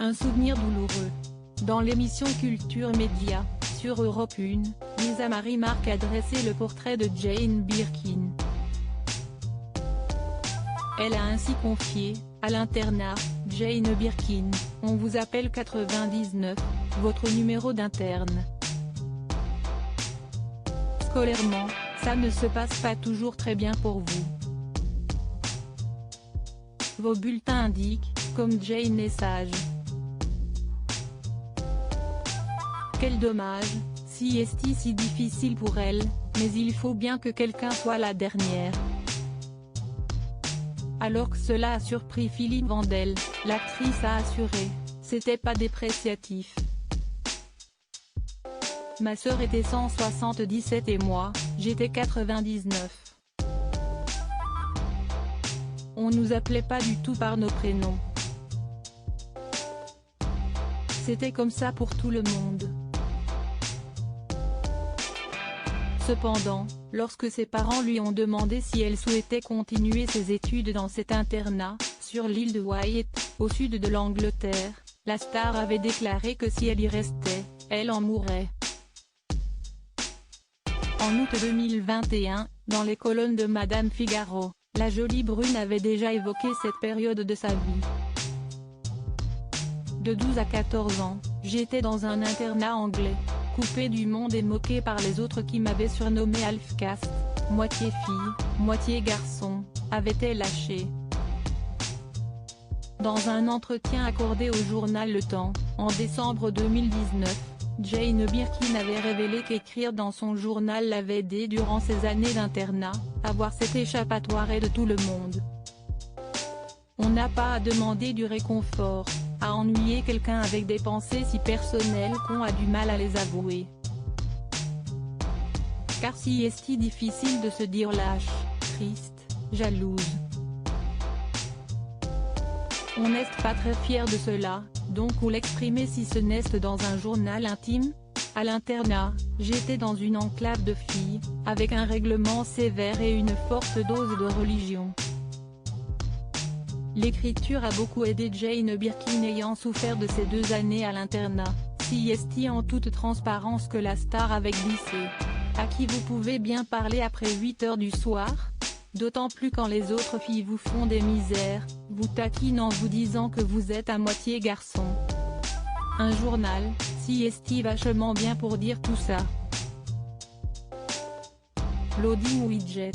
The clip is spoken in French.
Un souvenir douloureux. Dans l'émission Culture Média, sur Europe 1, Lisa Marie Marc a dressé le portrait de Jane Birkin. Elle a ainsi confié, à l'internat, Jane Birkin, on vous appelle 99, votre numéro d'interne. Scolairement, ça ne se passe pas toujours très bien pour vous. Vos bulletins indiquent, comme Jane est sage. Quel dommage, si est si difficile pour elle, mais il faut bien que quelqu'un soit la dernière. Alors que cela a surpris Philippe Vandel, l'actrice a assuré, c'était pas dépréciatif. Ma sœur était 177 et moi, j'étais 99. On nous appelait pas du tout par nos prénoms. C'était comme ça pour tout le monde. Cependant, lorsque ses parents lui ont demandé si elle souhaitait continuer ses études dans cet internat, sur l'île de Wight, au sud de l'Angleterre, la star avait déclaré que si elle y restait, elle en mourrait. En août 2021, dans les colonnes de Madame Figaro, la jolie brune avait déjà évoqué cette période de sa vie. De 12 à 14 ans, j'étais dans un internat anglais, coupé du monde et moqué par les autres qui m'avaient surnommé half-caste, moitié fille, moitié garçon, avait-elle lâché. Dans un entretien accordé au journal Le Temps, en décembre 2019, Jane Birkin avait révélé qu'écrire dans son journal l'avait aidé durant ses années d'internat, avoir cet échappatoire de tout le monde. On n'a pas à demander du réconfort, à ennuyer quelqu'un avec des pensées si personnelles qu'on a du mal à les avouer. Car si est si difficile de se dire lâche, triste, jalouse. On n'est pas très fier de cela, donc où l'exprimer si ce n'est dans un journal intime? À l'internat, j'étais dans une enclave de filles, avec un règlement sévère et une forte dose de religion. L'écriture a beaucoup aidé Jane Birkin ayant souffert de ces 2 années à l'internat, si est en toute transparence que la star avait glissé. À qui vous pouvez bien parler après 8 heures du soir? D'autant plus quand les autres filles vous font des misères, vous taquinent en vous disant que vous êtes à moitié garçon. Un journal, si est vachement bien pour dire tout ça. Loading Widget.